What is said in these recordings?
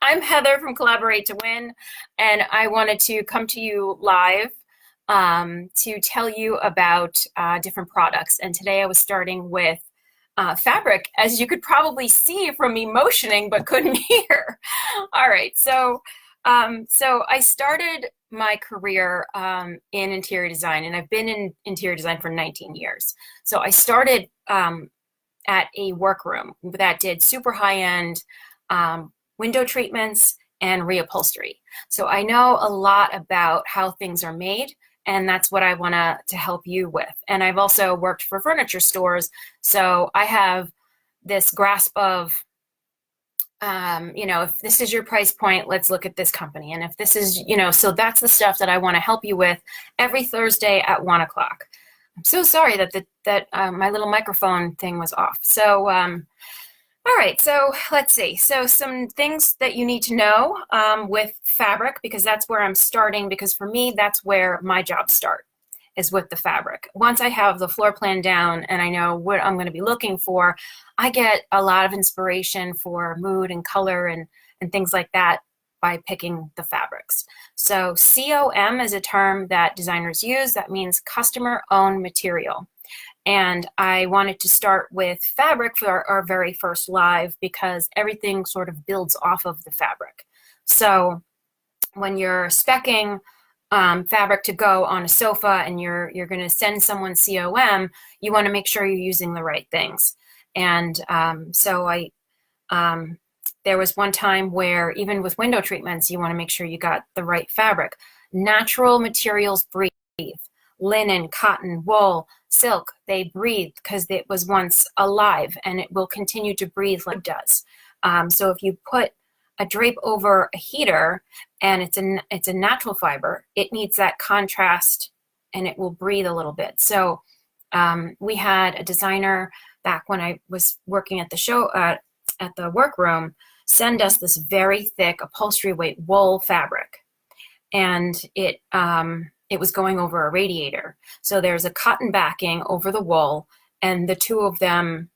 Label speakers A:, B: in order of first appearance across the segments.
A: I'm Heather from Collaborate to Win, and I wanted to come to you live to tell you about different products. And today I was starting with fabric, as you could probably see from me motioning but couldn't hear. All right, so I started my career in interior design, and I've been in interior design for 19 years. So I started at a workroom that did super high-end window treatments and reupholstery. So I know a lot about how things are made, and that's what I want to help you with. And I've also worked for furniture stores, so I have this grasp of, if this is your price point, let's look at this company. And if this is, so that's the stuff that I want to help you with every Thursday at 1 o'clock. I'm so sorry that my little microphone thing was off. So, all right, so let's see. So some things that you need to know with fabric, because that's where I'm starting, because for me, that's where my jobs start, is with the fabric. Once I have the floor plan down and I know what I'm going to be looking for, I get a lot of inspiration for mood and color and things like that by picking the fabrics. So COM is a term that designers use. That means customer owned material. And I wanted to start with fabric for our very first live because everything sort of builds off of the fabric. So when you're speccing fabric to go on a sofa and you're going to send someone COM, you want to make sure you're using the right things. And there was one time where even with window treatments, you want to make sure you got the right fabric. Natural materials breathe. Linen, cotton, wool, silk, they breathe because it was once alive and it will continue to breathe like it does. So if you put a drape over a heater and it's a natural fiber, it needs that contrast and it will breathe a little bit. So we had a designer back when I was working at the show at the workroom send us this very thick upholstery weight wool fabric, and it was going over a radiator. So there's a cotton backing over the wool, and the two of them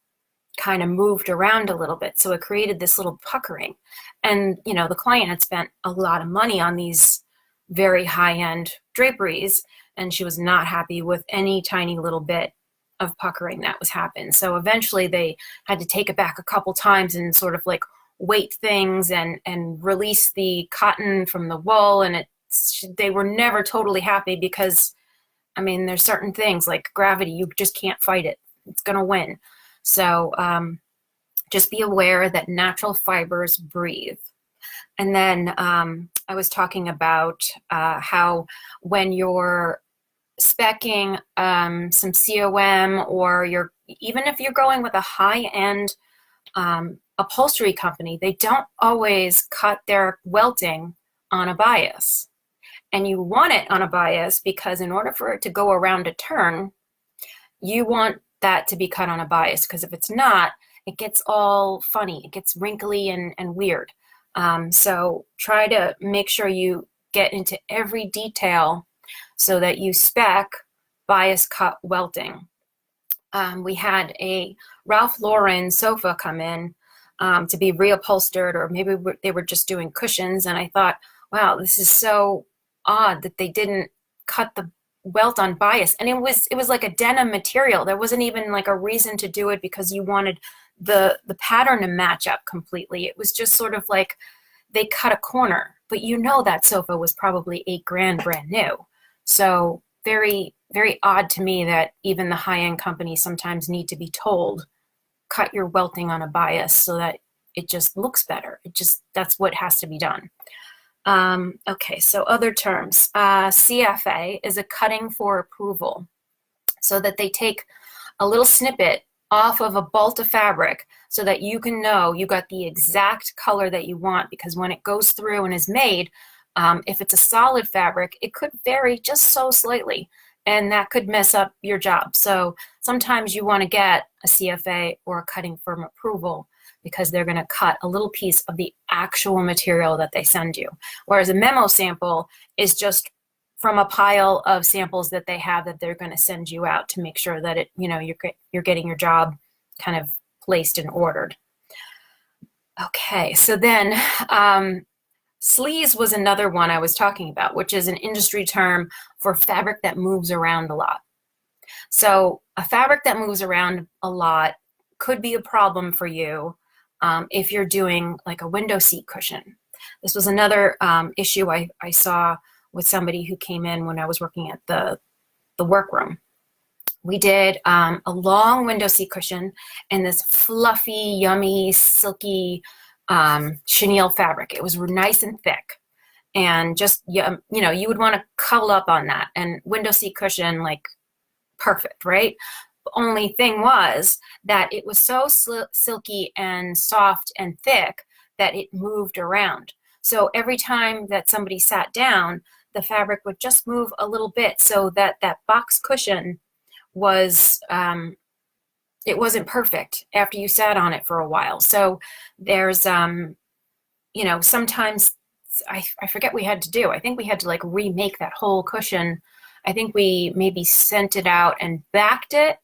A: kind of moved around a little bit. So it created this little puckering. And, the client had spent a lot of money on these very high-end draperies, and she was not happy with any tiny little bit of puckering that was happening. So eventually they had to take it back a couple times and sort of like weight things and release the cotton from the wool, and they were never totally happy because, there's certain things like gravity, you just can't fight it. It's going to win. So just be aware that natural fibers breathe. And then I was talking about how when you're speccing some COM, or even if you're going with a high-end upholstery company, they don't always cut their welting on a bias. And you want it on a bias because in order for it to go around a turn, you want that to be cut on a bias, because if it's not, it gets all funny. It gets wrinkly and weird. So try to make sure you get into every detail so that you spec bias cut welting. We had a Ralph Lauren sofa come in to be reupholstered, or maybe they were just doing cushions, and I thought, wow, this is so odd that they didn't cut the welt on bias. And it was like a denim material. There wasn't even like a reason to do it because you wanted the pattern to match up completely. It was just sort of like they cut a corner, but that sofa was probably $8,000 brand new. So very, very odd to me that even the high-end companies sometimes need to be told, cut your welting on a bias so that it just looks better. That's what has to be done. Okay, so other terms. CFA is a cutting for approval, so that they take a little snippet off of a bolt of fabric so that you can know you got the exact color that you want, because when it goes through and is made, if it's a solid fabric, it could vary just so slightly, and that could mess up your job. So sometimes you want to get a CFA or a cutting firm approval, because they're going to cut a little piece of the actual material that they send you. Whereas a memo sample is just from a pile of samples that they have that they're going to send you out to make sure that you're getting your job kind of placed and ordered. Okay, so then sleaze was another one I was talking about, which is an industry term for fabric that moves around a lot. So a fabric that moves around a lot could be a problem for you if you're doing like a window seat cushion. This was another issue I saw with somebody who came in when I was working at the workroom. We did a long window seat cushion in this fluffy, yummy, silky chenille fabric. It was nice and thick. And just, you know, you would want to cuddle up on that. And window seat cushion, like, perfect, right? The only thing was that it was so silky and soft and thick that it moved around. So every time that somebody sat down, the fabric would just move a little bit so that that box cushion was it wasn't perfect after you sat on it for a while. So there's you know, sometimes I forget we had to do. I think we had to like remake that whole cushion. I think we maybe sent it out and backed it.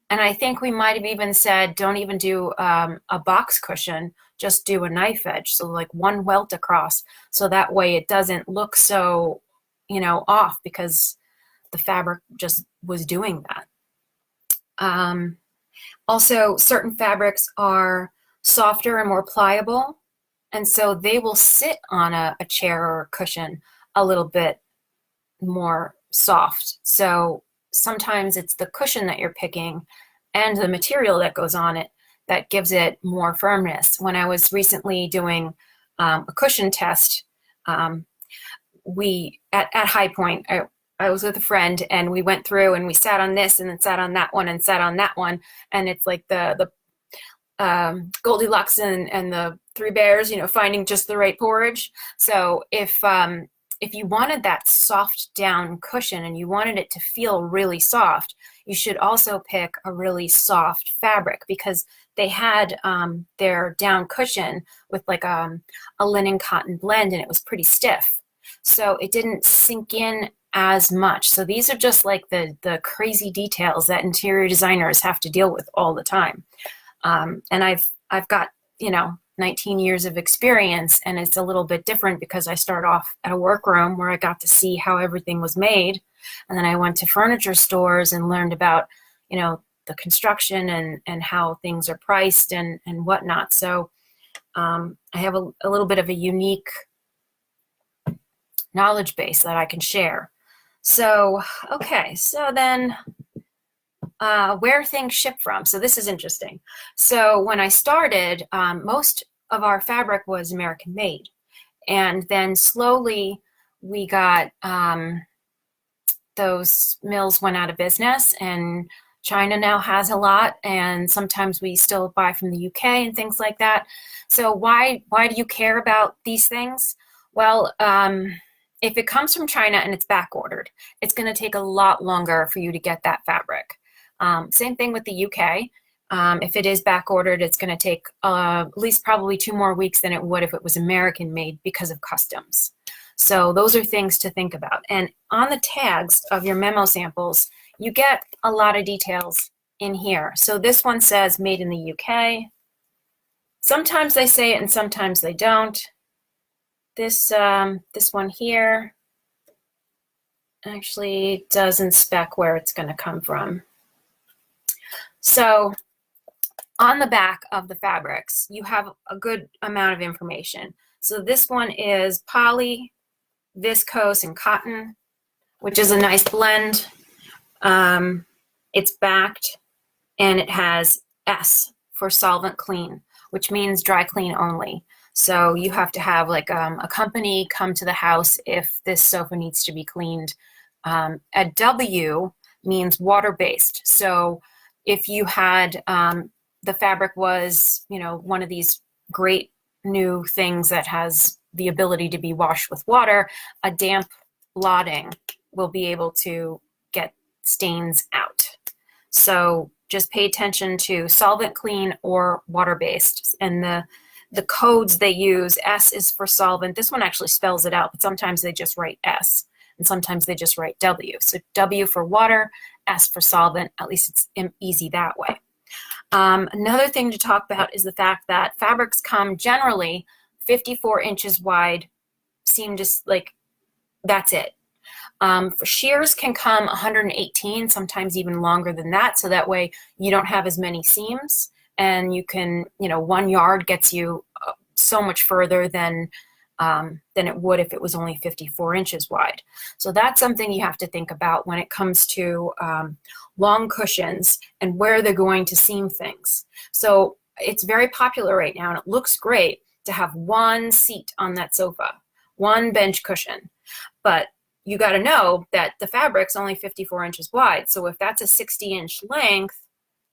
A: And I think we might have even said, don't even do a box cushion, just do a knife edge. So like one welt across. So that way it doesn't look so, you know, off because the fabric just was doing that. Also, certain fabrics are softer and more pliable, and so they will sit on a chair or a cushion a little bit more soft. So sometimes it's the cushion that you're picking and the material that goes on it that gives it more firmness. When I was recently doing a cushion test, we at High Point, I was with a friend and we went through and we sat on this and then sat on that one and sat on that one. And it's like the Goldilocks and the Three Bears, you know, finding just the right porridge. So if you wanted that soft down cushion and you wanted it to feel really soft, you should also pick a really soft fabric because they had their down cushion with like a linen cotton blend and it was pretty stiff. So it didn't sink in as much. So these are just like the crazy details that interior designers have to deal with all the time. And I've got, you know, 19 years of experience, and it's a little bit different because I start off at a workroom where I got to see how everything was made. And then I went to furniture stores and learned about, you know, the construction and how things are priced and whatnot. So I have a little bit of a unique knowledge base that I can share. So, okay, so then where things ship from. So this is interesting. So when I started, most of our fabric was American made. And then slowly we got, those mills went out of business and China now has a lot. And sometimes we still buy from the UK and things like that. So why do you care about these things? Well, if it comes from China and it's back ordered, it's going to take a lot longer for you to get that fabric. Same thing with the UK. If it is back ordered, it's going to take at least probably 2 more weeks than it would if it was American made because of customs. So those are things to think about. And on the tags of your memo samples, you get a lot of details in here. So this one says made in the UK. Sometimes they say it and sometimes they don't. This one here actually doesn't spec where it's going to come from. So on the back of the fabrics, you have a good amount of information. So this one is poly, viscose, and cotton, which is a nice blend. It's backed, and it has S for solvent clean, which means dry clean only. So you have to have like a company come to the house if this sofa needs to be cleaned. A W means water-based. So if you had the fabric was, you know, one of these great new things that has the ability to be washed with water, a damp blotting will be able to get stains out. So just pay attention to solvent clean or water-based. And the codes they use, S is for solvent. This one actually spells it out, but sometimes they just write S and sometimes they just write W. So W for water, S for solvent, at least it's easy that way. Another thing to talk about is the fact that fabrics come generally 54 inches wide, seam just like that's it. For sheers can come 118, sometimes even longer than that, so that way you don't have as many seams, and you can, 1 yard gets you so much further than it would if it was only 54 inches wide. So that's something you have to think about when it comes to long cushions and where they're going to seam things. So it's very popular right now, and it looks great to have one seat on that sofa, one bench cushion. But you got to know that the fabric's only 54 inches wide. So if that's a 60-inch length,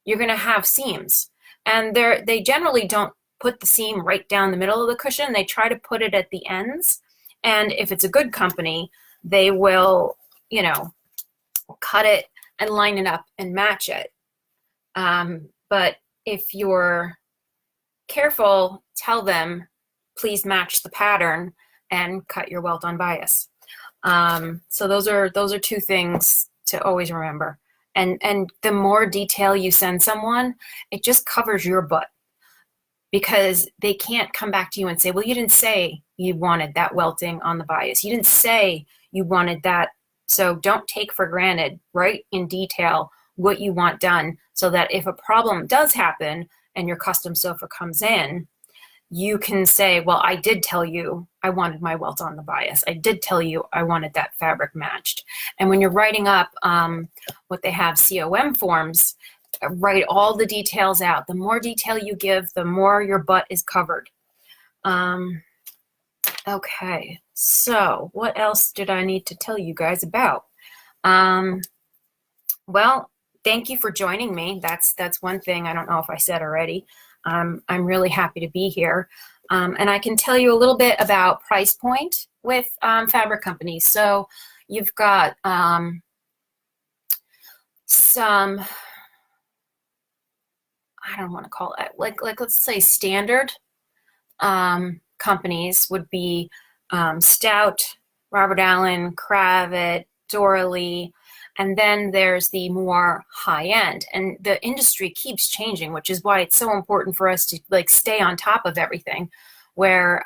A: you're going to have seams. And they generally don't put the seam right down the middle of the cushion. They try to put it at the ends. And if it's a good company, they will, cut it and line it up and match it. But if you're careful, tell them, please match the pattern and cut your welt on bias. So those are two things to always remember. And the more detail you send someone, it just covers your butt, because they can't come back to you and say, well, you didn't say you wanted that welting on the bias. You didn't say you wanted that. So don't take for granted, write in detail what you want done, so that if a problem does happen and your custom sofa comes in, you can say, well, I did tell you I wanted my welt on the bias. I did tell you I wanted that fabric matched. And when you're writing up what they have, COM forms, write all the details out. The more detail you give, the more your butt is covered. Okay, so what else did I need to tell you guys about? Well, thank you for joining me. That's one thing I don't know if I said already. I'm really happy to be here. And I can tell you a little bit about price point with fabric companies. So you've got some, I don't want to call it, like let's say standard companies would be Stout, Robert Allen, Kravet, Doralee, and then there's the more high end. And the industry keeps changing, which is why it's so important for us to stay on top of everything. Where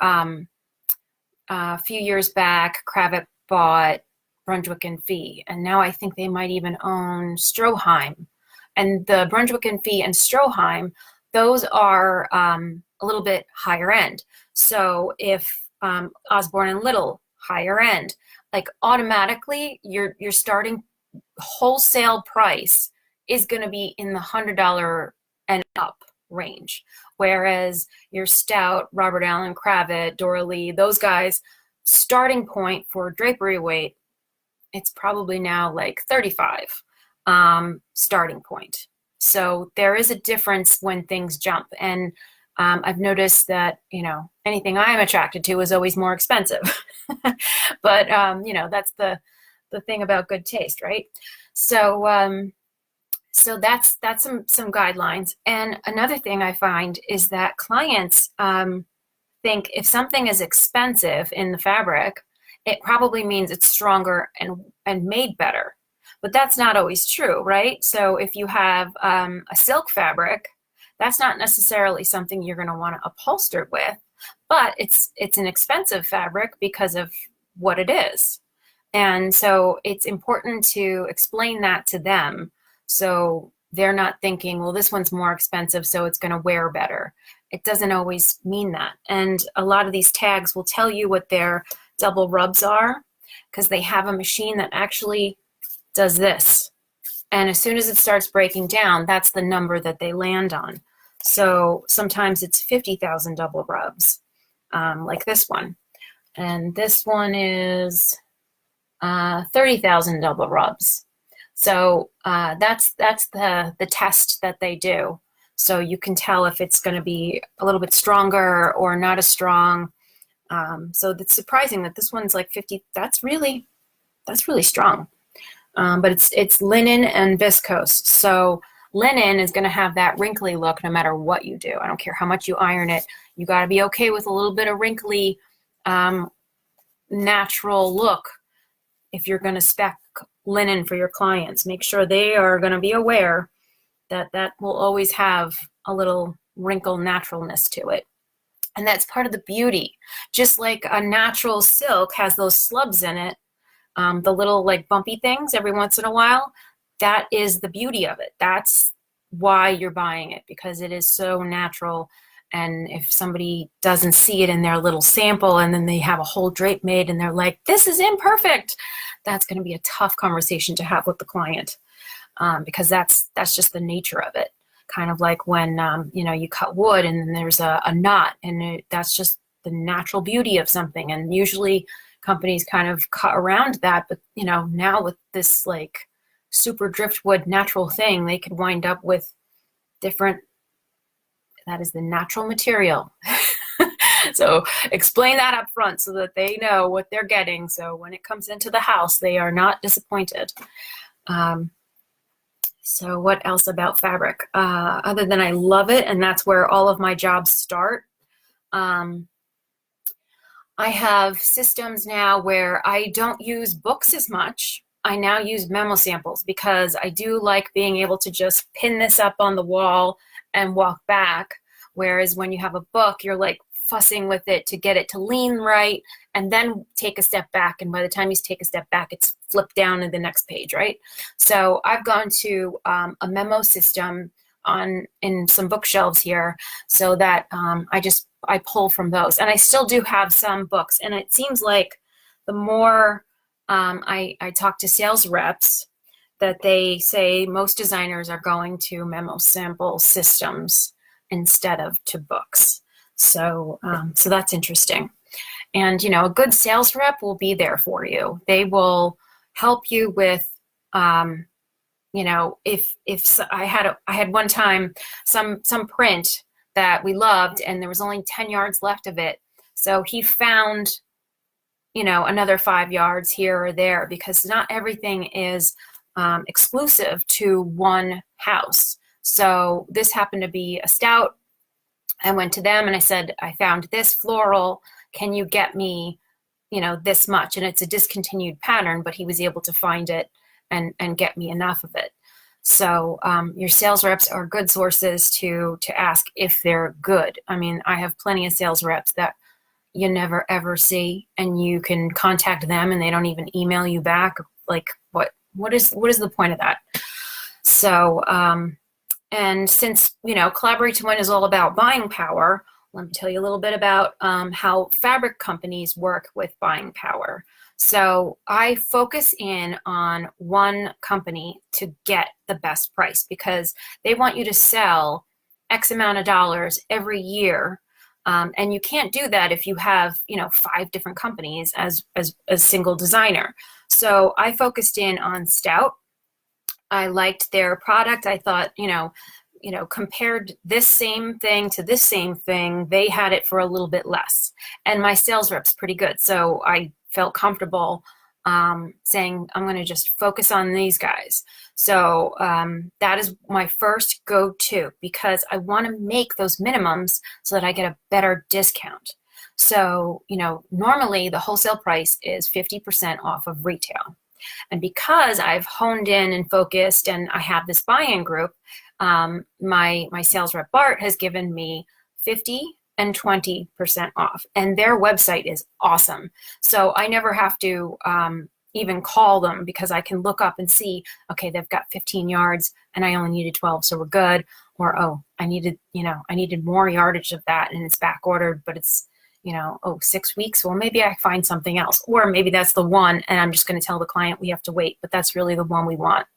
A: a few years back, Kravet bought Brunswick and Fee, and now I think they might even own Stroheim. And the Brunswick and Fee and Stroheim, those are a little bit higher end. So if Osborne and Little, higher end, automatically your starting wholesale price is going to be in the $100 and up range. Whereas your Stout, Robert Allen, Kravet, Doralee, those guys, starting point for drapery weight, it's probably now like 35 starting point. So there is a difference when things jump. And I've noticed that, anything I'm attracted to is always more expensive. But, that's the thing about good taste, right? So, so that's some guidelines. And another thing I find is that clients think if something is expensive in the fabric, it probably means it's stronger and made better. But that's not always true, right? So if you have a silk fabric, that's not necessarily something you're going to want to upholster with, but it's an expensive fabric because of what it is. And so it's important to explain that to them, so they're not thinking, well, this one's more expensive, so it's going to wear better. It doesn't always mean that. And a lot of these tags will tell you what their double rubs are, because they have a machine that actually does this. And as soon as it starts breaking down, that's the number that they land on. So sometimes it's 50,000 double rubs, like this one. And this one is 30,000 double rubs. So that's the test that they do. So you can tell if it's going to be a little bit stronger or not as strong. So it's surprising that this one's like 50. That's really strong. But it's linen and viscose. So linen is going to have that wrinkly look no matter what you do. I don't care how much you iron it. You got to be okay with a little bit of wrinkly, natural look. If you're going to spec linen for your clients, make sure they are going to be aware That will always have a little wrinkle naturalness to it. And that's part of the beauty. Just like a natural silk has those slubs in it, the little like bumpy things every once in a while, that is the beauty of it. That's why you're buying it, because it is so natural. And if somebody doesn't see it in their little sample and then they have a whole drape made and they're like, this is imperfect, that's going to be a tough conversation to have with the client, because that's just the nature of it. Kind of like when you cut wood and then there's a knot, and that's just the natural beauty of something. And usually companies kind of cut around that, but now with this like super driftwood natural thing, they could wind up with different. That is the natural material. So explain that up front so that they know what they're getting. So when it comes into the house, they are not disappointed. So what else about fabric? Other than I love it, and that's where all of my jobs start. I have systems now where I don't use books as much. I now use memo samples because I do like being able to just pin this up on the wall and walk back. Whereas when you have a book, you're like fussing with it to get it to lean right and then take a step back. And by the time you take a step back, it's flipped down to the next page, right? So I've gone to a memo system in some bookshelves here, so that I pull from those. And I still do have some books. And it seems like the more I talk to sales reps, that they say most designers are going to memo sample systems instead of to books. So that's interesting. And, a good sales rep will be there for you. They will help you with, if I had one time some print that we loved and there was only 10 yards left of it. So he found, another 5 yards here or there, because not everything is exclusive to one house. So this happened to be a stout. I went to them and I said, I found this floral. Can you get me, this much? And it's a discontinued pattern, but he was able to find it and get me enough of it. So your sales reps are good sources to ask if they're good. I mean, I have plenty of sales reps that you never ever see, and you can contact them and they don't even email you back. Like, what is the point of that? So, and since, Collaborate to Win is all about buying power, let me tell you a little bit about how fabric companies work with buying power. So I focus in on one company to get the best price, because they want you to sell X amount of dollars every year. And you can't do that if you have, 5 different companies as a single designer. So I focused in on Stout. I liked their product. I thought, compared this same thing to this same thing, they had it for a little bit less. And my sales rep's pretty good. So I felt comfortable saying, I'm going to just focus on these guys. So that is my first go-to, because I want to make those minimums so that I get a better discount. So, normally the wholesale price is 50% off of retail. And because I've honed in and focused and I have this buy-in group, my sales rep Bart has given me 50 and 20% off. And their website is awesome. So I never have to even call them, because I can look up and see, okay, they've got 15 yards and I only needed 12, so we're good. Or, oh, I needed more yardage of that and it's back ordered, but it's, 6 weeks. Well, maybe I find something else. Or maybe that's the one and I'm just going to tell the client we have to wait, but that's really the one we want.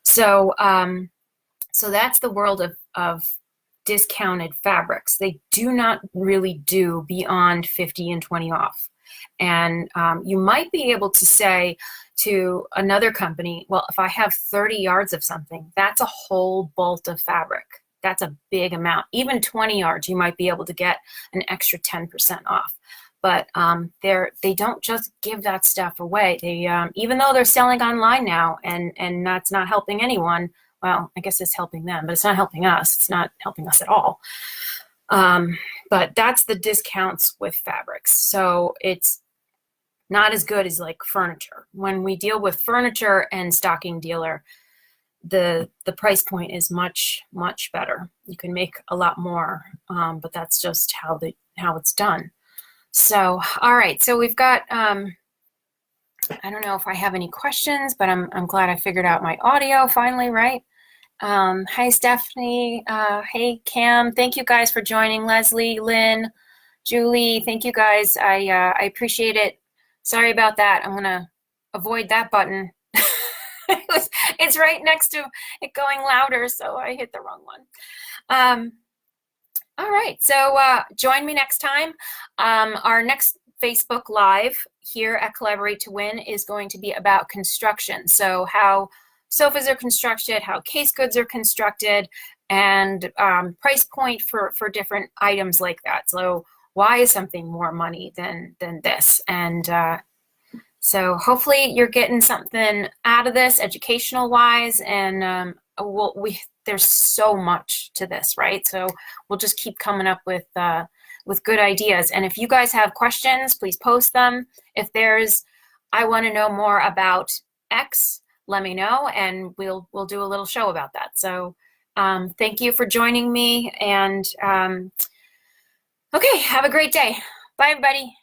A: So, so that's the world of discounted fabrics. They do not really do beyond 50 and 20 off. And you might be able to say to another company, well, if I have 30 yards of something, that's a whole bolt of fabric. That's a big amount. Even 20 yards, you might be able to get an extra 10% off. But they don't just give that stuff away. They even though they're selling online now, and that's not helping anyone. Well, I guess it's helping them, but it's not helping us. It's not helping us at all. But that's the discounts with fabrics. So it's not as good as like furniture. When we deal with furniture and stocking dealer, the price point is much, much better. You can make a lot more, but that's just how it's done. So, all right, so we've got, I don't know if I have any questions, but I'm glad I figured out my audio finally, right? Hi, Stephanie. Hey, Cam. Thank you guys for joining. Leslie, Lynn, Julie, thank you guys. I appreciate it. Sorry about that. I'm gonna avoid that button. It's right next to it going louder, so I hit the wrong one. All right, so join me next time. Our next Facebook Live here at Collaborate to Win is going to be about construction. So how sofas are constructed, how case goods are constructed, and price point for different items like that. So why is something more money than this? And so hopefully you're getting something out of this educational wise, and there's so much to this, right? So we'll just keep coming up with good ideas. And if you guys have questions, please post them. If there's, I want to know more about X, let me know, and we'll do a little show about that. So thank you for joining me, and okay, have a great day. Bye, everybody.